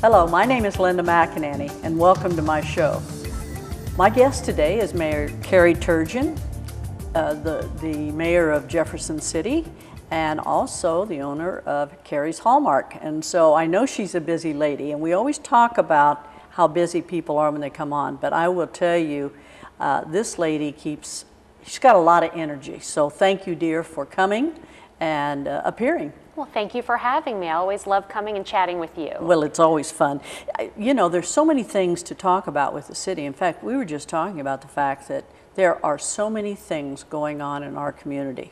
Hello, my name is Linda McAnany, and welcome to my show. My guest today is Mayor Carrie Tergin, the mayor of Jefferson City, and also the owner of Carrie's Hallmark. And so I know she's a busy lady, and we always talk about how busy people are when they come on, but I will tell you, this lady she's got a lot of energy. So thank you, dear, for coming and appearing. Well, thank you for having me. I always love coming and chatting with you. Well, it's always fun. You know, there's so many things to talk about with the city. In fact, we were just talking about the fact that there are so many things going on in our community.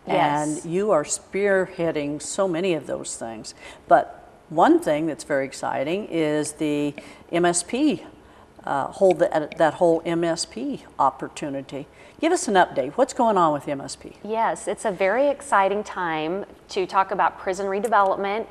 Yes. And you are spearheading so many of those things. But one thing that's very exciting is the MSP, that whole MSP opportunity. Give us an update. What's going on with MSP? Yes, it's a very exciting time to talk about prison redevelopment.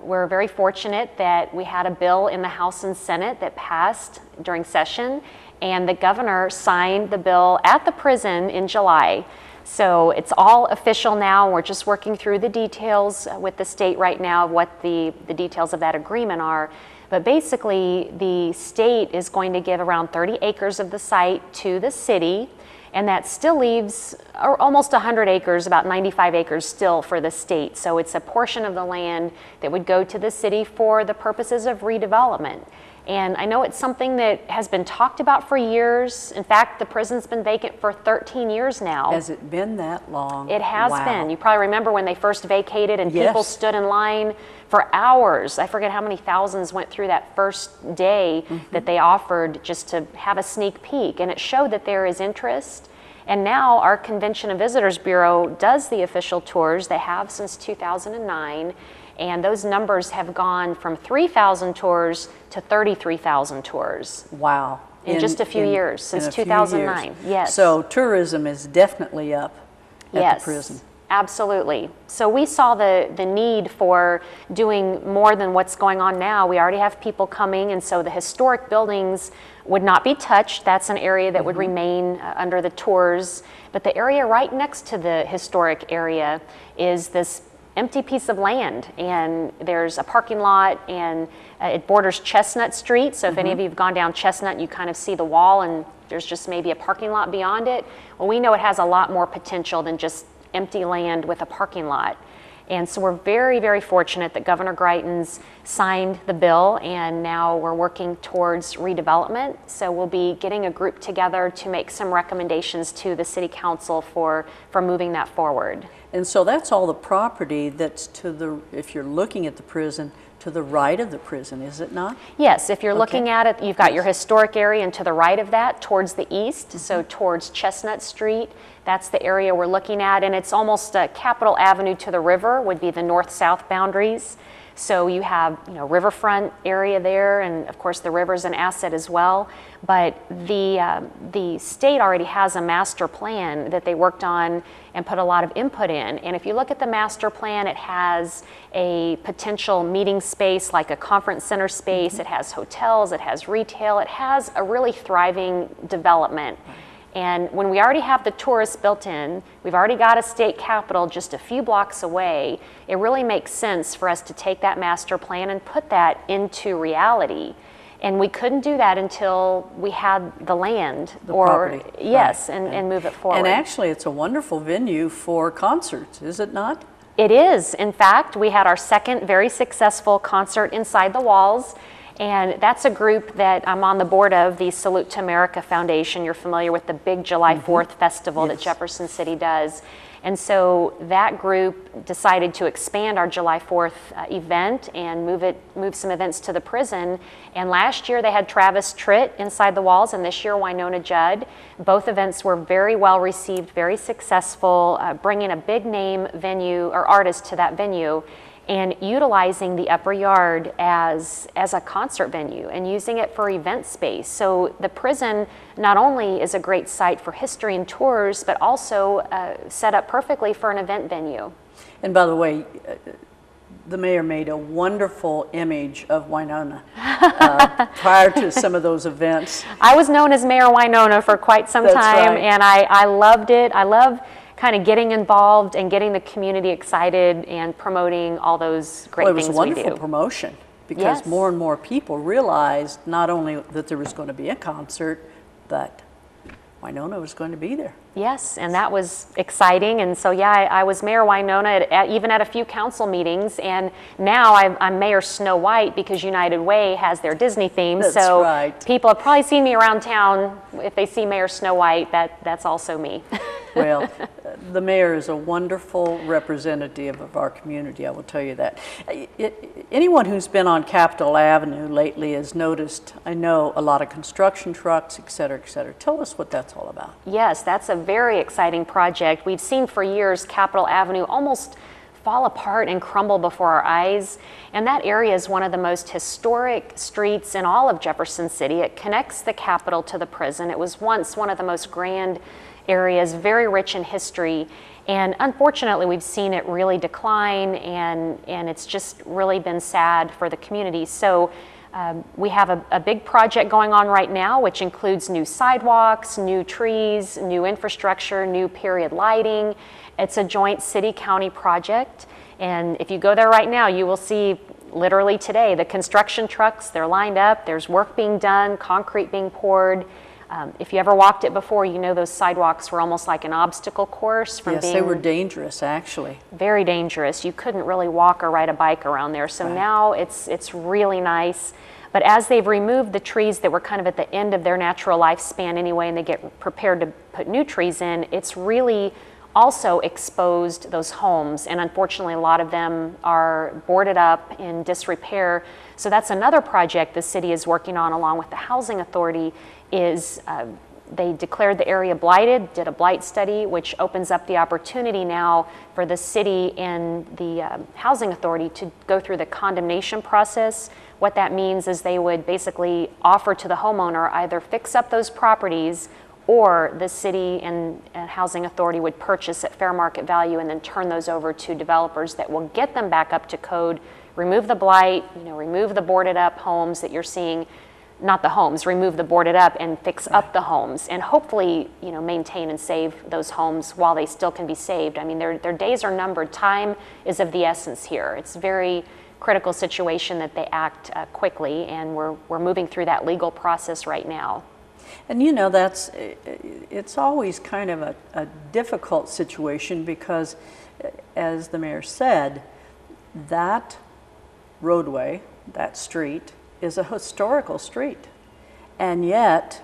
We're very fortunate that we had a bill in the House and Senate that passed during session, and the governor signed the bill at the prison in July. So it's all official now. We're just working through the details with the state right now of what the details of that agreement are. But basically, the state is going to give around 30 acres of the site to the city, and that still leaves almost 100 acres, about 95 acres still for the state. So it's a portion of the land that would go to the city for the purposes of redevelopment. And I know it's something that has been talked about for years. In fact, the prison's been vacant for 13 years now. Has it been that long? It has Wow. been. You probably remember when they first vacated and Yes. people stood in line for hours. I forget how many thousands went through that first day that they offered just to have a sneak peek. And it showed that there is interest. And now our Convention and Visitors Bureau does the official tours. They have since 2009. And those numbers have gone from 3,000 tours to 33,000 tours. Wow. In just a few years, since 2009. Yes. So tourism is definitely up at the prison. Absolutely. So we saw the need for doing more than what's going on now. We already have people coming, and so the historic buildings would not be touched. That's an area that would remain under the tours. But the area right next to the historic area is this empty piece of land, and there's a parking lot, and it borders Chestnut Street. So if any of you have gone down Chestnut, you kind of see the wall, and there's just maybe a parking lot beyond it. Well, we know it has a lot more potential than just empty land with a parking lot. And so we're very, very fortunate that Governor Greitens signed the bill, and now we're working towards redevelopment. So we'll be getting a group together to make some recommendations to the City Council for moving that forward. And so that's all the property that's if you're looking at the prison, to the right of the prison, is it not? Yes, if you're looking at it, you've got your historic area, and to the right of that, towards the east, so towards Chestnut Street, that's the area we're looking at, and it's almost Capitol Avenue to the river would be the north-south boundaries. So you have, riverfront area there, and of course the river's an asset as well. But the state already has a master plan that they worked on and put a lot of input in. And if you look at the master plan, it has a potential meeting space like a conference center space. It has hotels, it has retail, it has a really thriving development. And when we already have the tourists built in, we've already got a state capitol just a few blocks away, it really makes sense for us to take that master plan and put that into reality. And we couldn't do that until we had the land, property. Yes, Right. and move it forward. And actually, it's a wonderful venue for concerts, is it not? It is. In fact, we had our second very successful concert inside the walls. And that's a group that I'm on the board of, the Salute to America Foundation. You're familiar with the big July 4th festival that Jefferson City does. And so that group decided to expand our July 4th event and move some events to the prison. And last year they had Travis Tritt inside the walls, and this year Winona Judd. Both events were very well received, very successful, bringing a big name venue or artist to that venue, and utilizing the upper yard as a concert venue and using it for event space. So the prison not only is a great site for history and tours, but also set up perfectly for an event venue. And by the way, the mayor made a wonderful image of Winona prior to some of those events. I was known as Mayor Winona for quite some time, right. and I loved it. I love kind of getting involved and getting the community excited and promoting all those great things we do. It was a wonderful promotion. because Yes. more and more people realized not only that there was going to be a concert, but Winona was going to be there. Yes, and that was exciting. And so, yeah, I was Mayor Winona even at a few council meetings. And now I'm Mayor Snow White because United Way has their Disney theme. That's so right. people have probably seen me around town. If they see Mayor Snow White, that's also me. Well, the mayor is a wonderful representative of our community, I will tell you that. Anyone who's been on Capitol Avenue lately has noticed, I know, a lot of construction trucks, et cetera, et cetera. Tell us what that's all about. Yes, that's a very exciting project. We've seen for years Capitol Avenue almost fall apart and crumble before our eyes. And that area is one of the most historic streets in all of Jefferson City. It connects the Capitol to the prison. It was once one of the most grand areas, very rich in history. And unfortunately, we've seen it really decline, and it's just really been sad for the community. So we have a big project going on right now, which includes new sidewalks, new trees, new infrastructure, new period lighting. It's a joint city-county project. And if you go there right now, you will see literally today the construction trucks, they're lined up, there's work being done, concrete being poured. If you ever walked it before, you know those sidewalks were almost like an obstacle course from Yes, being they were dangerous, actually. very dangerous. You couldn't really walk or ride a bike around there. So Right. now it's really nice. But as they've removed the trees that were kind of at the end of their natural lifespan anyway, and they get prepared to put new trees in, it's really also exposed those homes. And unfortunately, a lot of them are boarded up in disrepair. So that's another project the city is working on along with the Housing Authority is they declared the area blighted, did a blight study, which opens up the opportunity now for the city and the Housing Authority to go through the condemnation process. What that means is they would basically offer to the homeowner either fix up those properties, or the city and Housing Authority would purchase at fair market value and then turn those over to developers that will get them back up to code, remove the blight, remove the boarded up homes that you're seeing. Not the homes, remove the boarded up and fix up the homes, and hopefully, maintain and save those homes while they still can be saved. I mean, their days are numbered. Time is of the essence here. It's a very critical situation that they act quickly, and we're moving through that legal process right now. And it's always kind of a difficult situation because, as the mayor said, that roadway, that street, is a historical street, and yet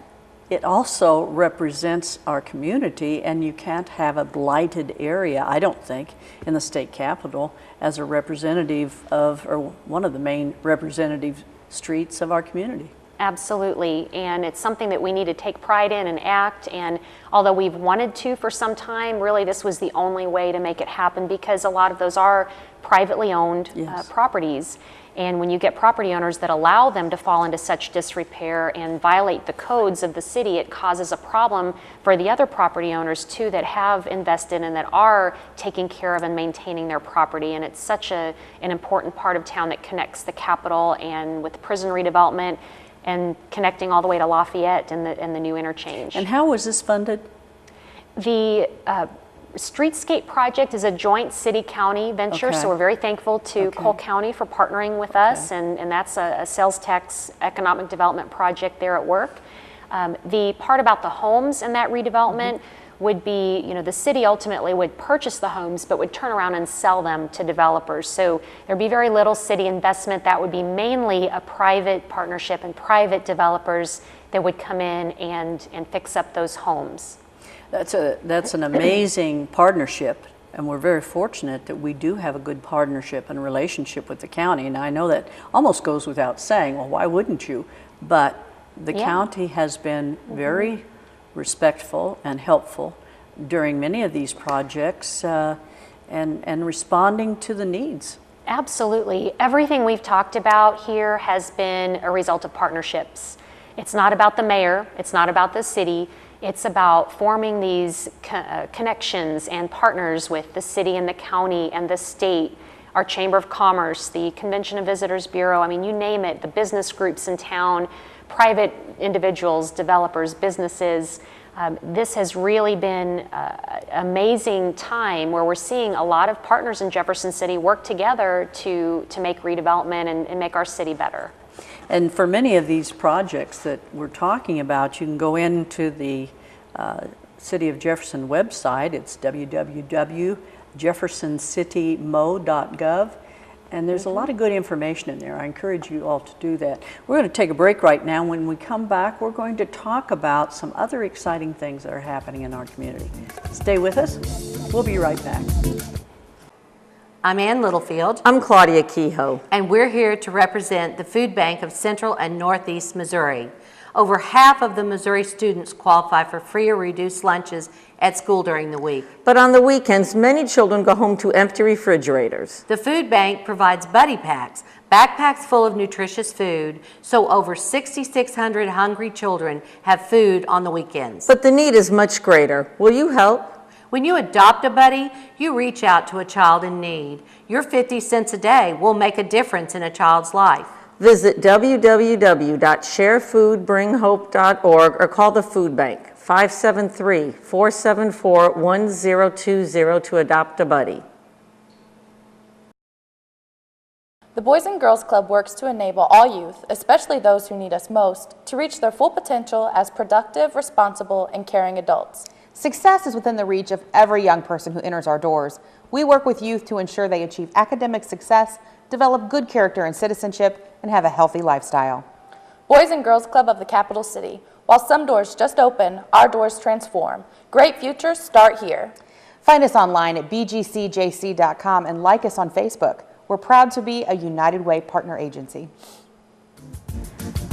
it also represents our community, and you can't have a blighted area, I don't think, in the state capitol as a representative of, or one of the main representative streets of our community. Absolutely, and it's something that we need to take pride in and act, and although we've wanted to for some time, really this was the only way to make it happen because a lot of those are privately owned Yes. properties. And when you get property owners that allow them to fall into such disrepair and violate the codes of the city, it causes a problem for the other property owners too that have invested and that are taking care of and maintaining their property. And it's such an important part of town that connects the Capitol and with prison redevelopment and connecting all the way to Lafayette and the new interchange. And how was this funded? The Streetscape project is a joint city-county venture, Okay. so we're very thankful to Okay. Cole County for partnering with us, and that's a sales tax economic development project there at work. The part about the homes and that redevelopment would be, the city ultimately would purchase the homes, but would turn around and sell them to developers. So there'd be very little city investment. That would be mainly a private partnership and private developers that would come in and fix up those homes. That's an amazing partnership, and we're very fortunate that we do have a good partnership and relationship with the county. And I know that almost goes without saying, well, why wouldn't you? But the county has been very respectful and helpful during many of these projects and responding to the needs. Absolutely. Everything we've talked about here has been a result of partnerships. It's not about the mayor, it's not about the city. It's about forming these connections and partners with the city and the county and the state, our Chamber of Commerce, the Convention and Visitors Bureau, I mean, you name it, the business groups in town, private individuals, developers, businesses. This has really been an amazing time where we're seeing a lot of partners in Jefferson City work together to make redevelopment and make our city better. And for many of these projects that we're talking about, you can go into the City of Jefferson website. It's www.jeffersoncitymo.gov, and there's a lot of good information in there. I encourage you all to do that. We're going to take a break right now. When we come back, we're going to talk about some other exciting things that are happening in our community. Stay with us. We'll be right back. I'm Ann Littlefield. I'm Claudia Kehoe. And we're here to represent the Food Bank of Central and Northeast Missouri. Over half of the Missouri students qualify for free or reduced lunches at school during the week. But on the weekends, many children go home to empty refrigerators. The food bank provides buddy packs, backpacks full of nutritious food, so over 6,600 hungry children have food on the weekends. But the need is much greater. Will you help? When you adopt a buddy, you reach out to a child in need. Your 50 cents a day will make a difference in a child's life. Visit www.sharefoodbringhope.org or call the food bank 573-474-1020 to adopt a buddy. The Boys and Girls Club works to enable all youth, especially those who need us most, to reach their full potential as productive, responsible, and caring adults. Success is within the reach of every young person who enters our doors. We work with youth to ensure they achieve academic success, develop good character and citizenship, and have a healthy lifestyle. Boys and Girls Club of the Capital City. While some doors just open, our doors transform. Great futures start here. Find us online at bgcjc.com and like us on Facebook. We're proud to be a United Way partner agency.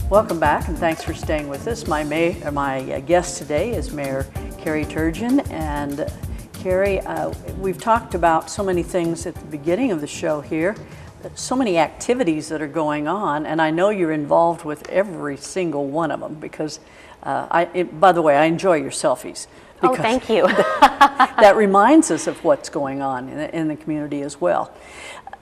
Welcome back, and thanks for staying with us. My guest today is Mayor Carrie Tergin, and Carrie, we've talked about so many things at the beginning of the show here, so many activities that are going on, and I know you're involved with every single one of them because, by the way, I enjoy your selfies. Oh, thank you. That reminds us of what's going on in the community as well.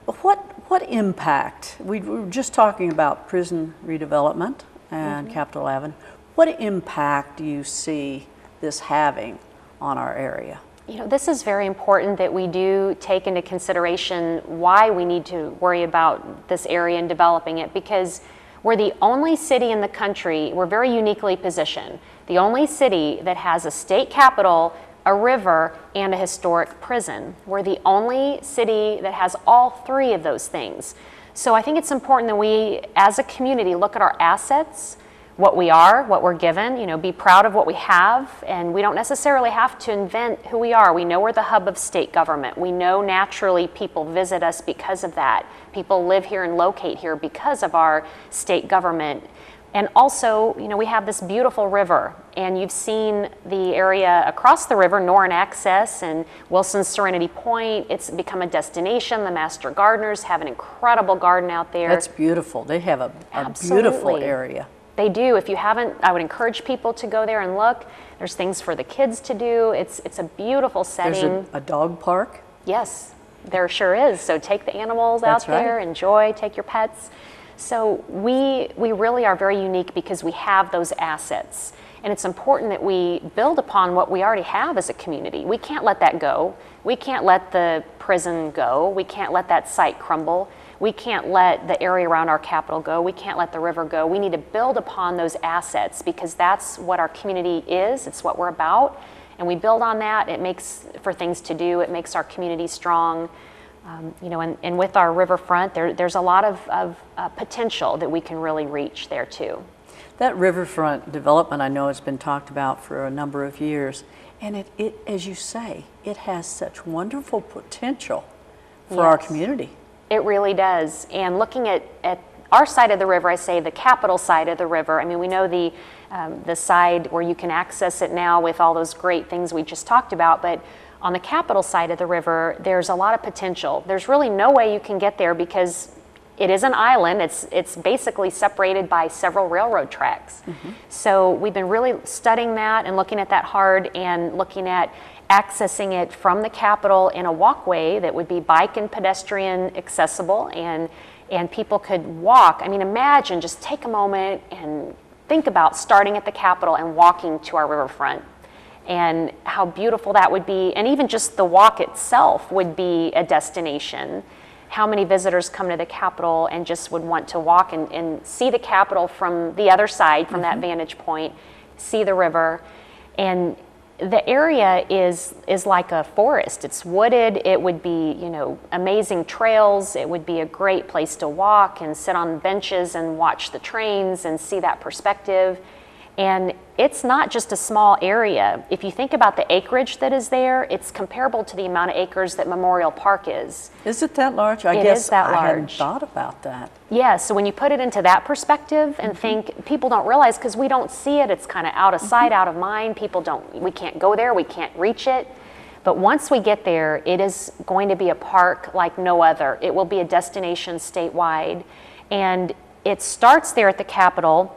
What impact, we were just talking about prison redevelopment and Capitol Avenue, what impact do you see this having on our area? You know, this is very important that we do take into consideration why we need to worry about this area and developing it, because we're the only city in the country, we're very uniquely positioned, the only city that has a state capitol, a river, and a historic prison. We're the only city that has all three of those things. So I think it's important that we, as a community, look at our assets, what we are, what we're given, you know, be proud of what we have, and we don't necessarily have to invent who we are. We know we're the hub of state government. We know naturally people visit us because of that. People live here and locate here because of our state government. And also, you know, we have this beautiful river, and you've seen the area across the river, Norrin Access and Wilson's Serenity Point. It's become a destination. The Master Gardeners have an incredible garden out there. That's beautiful. They have a beautiful area. They do. If you haven't, I would encourage people to go there and look. There's things for the kids to do. It's a beautiful setting. There's a dog park? Yes, there sure is. So take the animals out there, enjoy, take your pets. So we really are very unique because we have those assets. And it's important that we build upon what we already have as a community. We can't let that go. We can't let the prison go. We can't let that site crumble. We can't let the area around our capital go. We can't let the river go. We need to build upon those assets because that's what our community is. It's what we're about. And we build on that. It makes for things to do. It makes our community strong. You know, and with our riverfront, there's a lot of potential that we can really reach there too. That riverfront development, I know, has been talked about for a number of years, and it as you say, it has such wonderful potential for our community. It really does. And looking at our side of the river, I say the capital side of the river. I mean, we know the side where you can access it now with all those great things we just talked about, but on the capital side of the river, there's a lot of potential. There's really no way you can get there because it is an island. It's basically separated by several railroad tracks. So we've been really studying that and looking at that hard and looking at accessing it from the Capitol in a walkway that would be bike and pedestrian accessible and people could walk. I mean, imagine, just take a moment and think about starting at the Capitol and walking to our riverfront. and how beautiful that would be. And even just the walk itself would be a destination. How many visitors come to the Capitol and just would want to walk and see the Capitol from the other side, from that vantage point, see the river. And the area is like a forest. It's wooded. It would be, amazing trails. It would be a great place to walk and sit on benches and watch the trains and see that perspective. And it's not just a small area. If you think about the acreage that is there, it's comparable to the amount of acres that Memorial Park is. Is it that large? It is that I hadn't large. thought about that. Yeah, so when you put it into that perspective and think, people don't realize, because we don't see it, it's kind of out of sight, out of mind. We can't go there, we can't reach it. But once we get there, it is going to be a park like no other. It will be a destination statewide. And it starts there at the Capitol,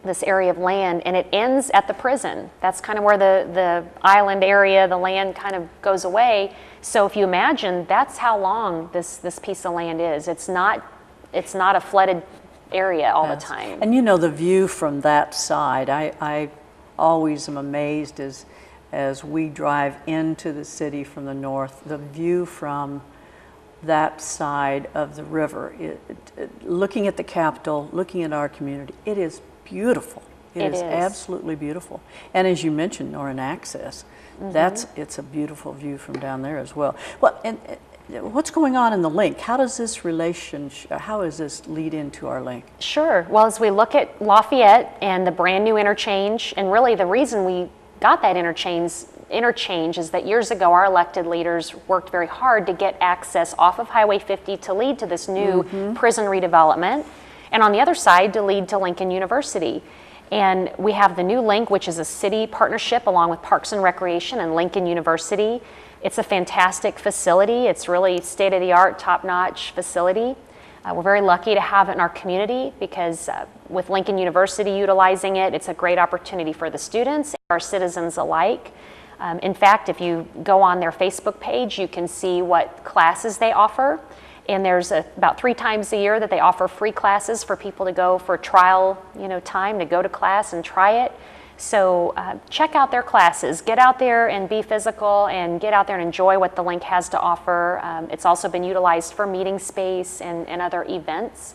this area of land, and it ends at the prison. That's kind of where the island area, the land kind of goes away. So if you imagine, that's how long this piece of land is. It's not a flooded area all the time. And the view from that side, I always am amazed as we drive into the city from the north, the view from that side of the river, looking at the Capitol, looking at our community, it is beautiful. It is absolutely beautiful. And as you mentioned, Northern Access, it's a beautiful view from down there as well. Well, and what's going on in the link? How does this how does this lead into our link? Sure. Well, as we look at Lafayette and the brand new interchange, and really the reason we got that interchange is that years ago our elected leaders worked very hard to get access off of Highway 50 to lead to this new prison redevelopment, and on the other side to lead to Lincoln University. And we have the new link, which is a city partnership along with Parks and Recreation and Lincoln University. It's a fantastic facility. It's really state-of-the-art, top-notch facility. We're very lucky to have it in our community because with Lincoln University utilizing it, it's a great opportunity for the students and our citizens alike. In fact, if you go on their Facebook page, you can see what classes they offer. And there's about 3 times a year that they offer free classes for people to go for trial, time to go to class and try it. So check out their classes. Get out there and be physical and get out there and enjoy what the link has to offer. It's also been utilized for meeting space and other events.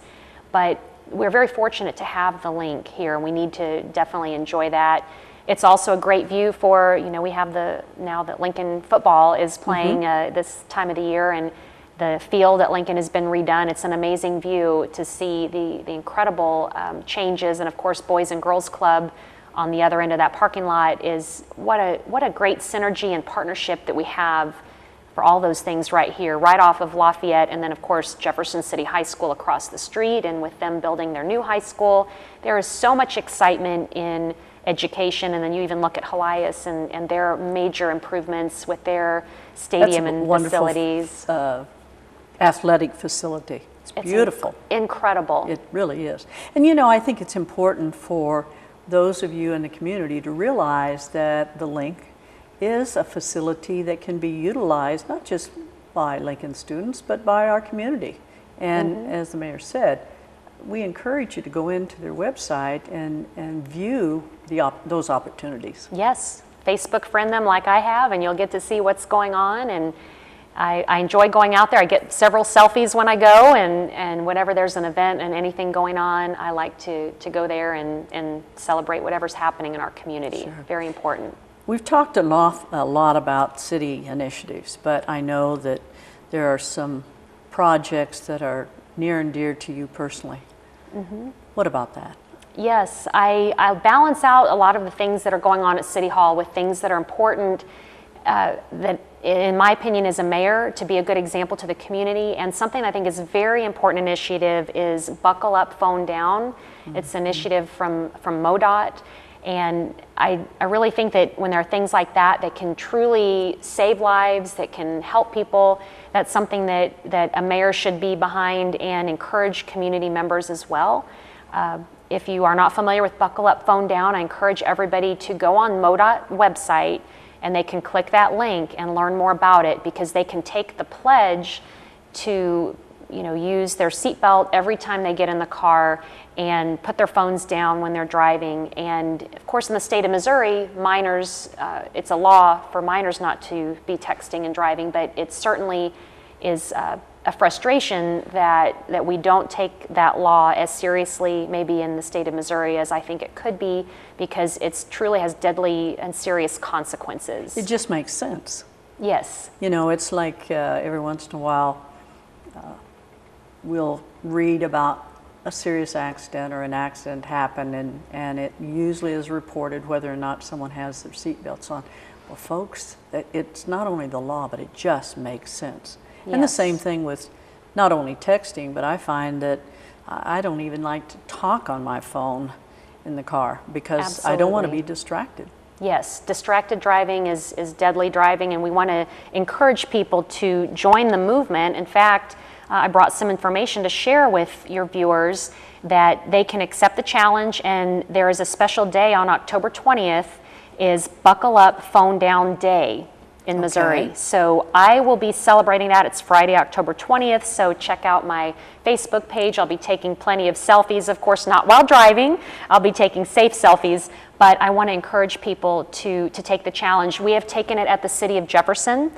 But we're very fortunate to have the link here. We need to definitely enjoy that. It's also a great view for, we have now that Lincoln football is playing this time of the year, and the field at Lincoln has been redone. It's an amazing view to see the incredible changes. And of course, Boys and Girls Club on the other end of that parking lot is what a great synergy and partnership that we have for all those things right here, right off of Lafayette. And then of course, Jefferson City High School across the street, and with them building their new high school, there is so much excitement in education. And then you even look at Helias and their major improvements with their stadium and facilities. Athletic facility. It's beautiful. Incredible. It really is. And I think it's important for those of you in the community to realize that the link is a facility that can be utilized not just by Lincoln students, but by our community. And as the mayor said, we encourage you to go into their website and view those opportunities. Yes, Facebook friend them like I have, and you'll get to see what's going on. And I enjoy going out there. I get several selfies when I go, and whenever there's an event and anything going on, I like to go there and celebrate whatever's happening in our community. Sure. Very important. We've talked a lot about city initiatives, but I know that there are some projects that are near and dear to you personally. What about that? Yes, I balance out a lot of the things that are going on at City Hall with things that are important that, in my opinion, as a mayor, to be a good example to the community. And something I think is a very important initiative is Buckle Up, Phone Down. It's an initiative from MoDOT. And I really think that when there are things like that that can truly save lives, that can help people, that's something that a mayor should be behind and encourage community members as well. If you are not familiar with Buckle Up, Phone Down, I encourage everybody to go on MoDOT website, and they can click that link and learn more about it, because they can take the pledge to use their seatbelt every time they get in the car and put their phones down when they're driving. And of course, in the state of Missouri, minors, it's a law for minors not to be texting and driving, but it certainly is a frustration that we don't take that law as seriously maybe in the state of Missouri as I think it could be, because it truly has deadly and serious consequences. It just makes sense. Yes. It's like every once in a while we'll read about a serious accident or an accident happened, and it usually is reported whether or not someone has their seatbelts on. Well, folks, it's not only the law, but it just makes sense. Yes. And the same thing with not only texting, but I find that I don't even like to talk on my phone in the car because I don't want to be distracted. Yes, distracted driving is deadly driving, and we want to encourage people to join the movement. In fact, I brought some information to share with your viewers that they can accept the challenge, and there is a special day on October 20th is Buckle Up Phone Down Day in Missouri. So I will be celebrating that. It's Friday, October 20th, so check out my Facebook page. I'll be taking plenty of selfies, of course not while driving. I'll be taking safe selfies, but I want to encourage people to take the challenge. We have taken it at the city of Jefferson,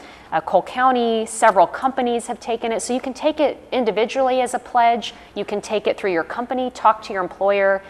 Cole County, several companies have taken it. So you can take it individually as a pledge, you can take it through your company, talk to your employer,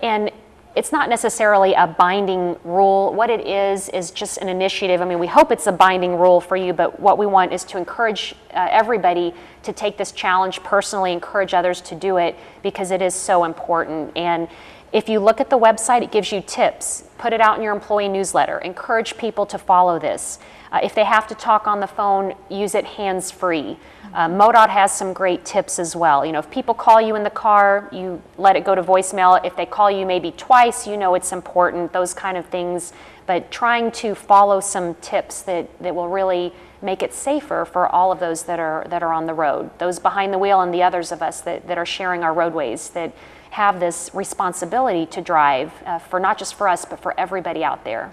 and it's not necessarily a binding rule. What it is just an initiative. I mean, we hope it's a binding rule for you, but what we want is to encourage everybody to take this challenge personally, encourage others to do it because it is so important. And if you look at the website, it gives you tips. Put it out in your employee newsletter. Encourage people to follow this. If they have to talk on the phone, use it hands-free. MoDOT has some great tips as well. If people call you in the car, you let it go to voicemail. If they call you maybe twice, it's important, those kind of things. But trying to follow some tips that will really make it safer for all of those that are on the road, those behind the wheel and the others of us that are sharing our roadways, that have this responsibility to drive for not just for us, but for everybody out there.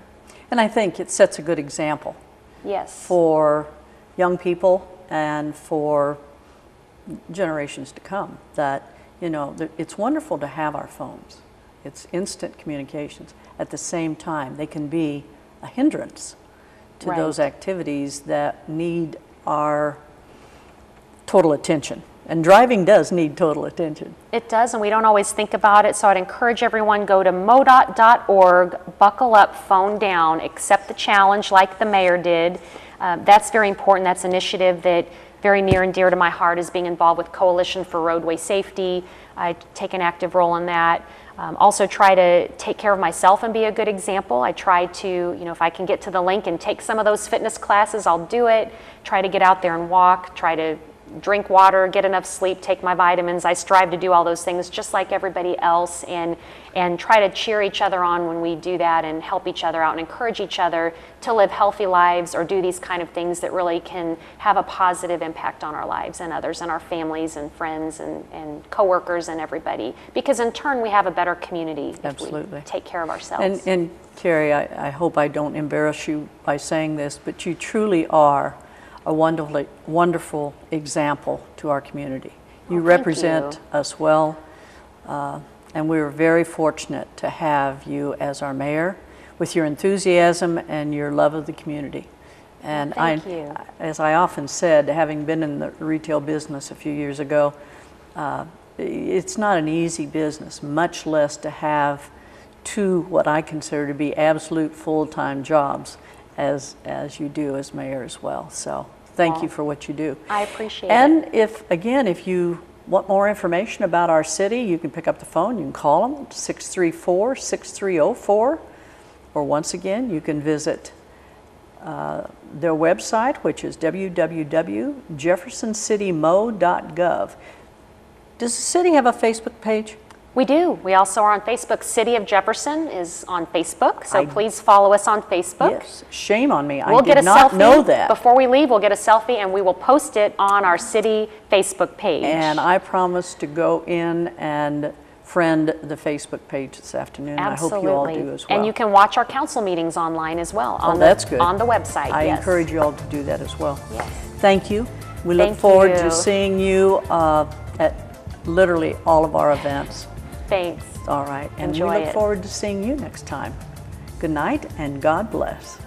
And I think it sets a good example. Yes. For young people and for generations to come, that it's wonderful to have our phones. It's instant communications. At the same time, they can be a hindrance to those activities that need our total attention. And driving does need total attention. It does, and we don't always think about it, so I'd encourage everyone, go to modot.org, buckle up, phone down, accept the challenge like the mayor did. That's very important. That's an initiative that very near and dear to my heart is being involved with Coalition for Roadway Safety. I take an active role in that. Also try to take care of myself and be a good example. I try to, if I can get to the link and take some of those fitness classes, I'll do it. Try to get out there and walk, try to drink water, get enough sleep, take my vitamins. I strive to do all those things just like everybody else, and try to cheer each other on when we do that and help each other out and encourage each other to live healthy lives or do these kind of things that really can have a positive impact on our lives and others and our families and friends and coworkers and everybody, because in turn we have a better community if we take care of ourselves. And Carrie, I hope I don't embarrass you by saying this, but you truly are a wonderful example to our community. You represent us well, and we're very fortunate to have you as our mayor with your enthusiasm and your love of the community. And Thank you. As I often said, having been in the retail business a few years ago, it's not an easy business, much less to have two what I consider to be absolute full-time jobs as you do as mayor as well. So thank you for what you do. I appreciate it. And if you want more information about our city, you can pick up the phone, you can call them, 634-6304, or once again, you can visit their website, which is www.jeffersoncitymo.gov. Does the city have a Facebook page? We do. We also are on Facebook. City of Jefferson is on Facebook, so please follow us on Facebook. Yes. Shame on me. We'll I did not know that. Before we leave, we'll get a selfie and we will post it on our city Facebook page. And I promise to go in and friend the Facebook page this afternoon. Absolutely. I hope you all do as well. And you can watch our council meetings online as well. That's good. On the website, I yes. encourage you all to do that as well. Yes. Thank you. We look Thank forward you. to seeing you at literally all of our events. Thanks. All right, and Enjoy we look it. forward to seeing you next time. Good night and God bless.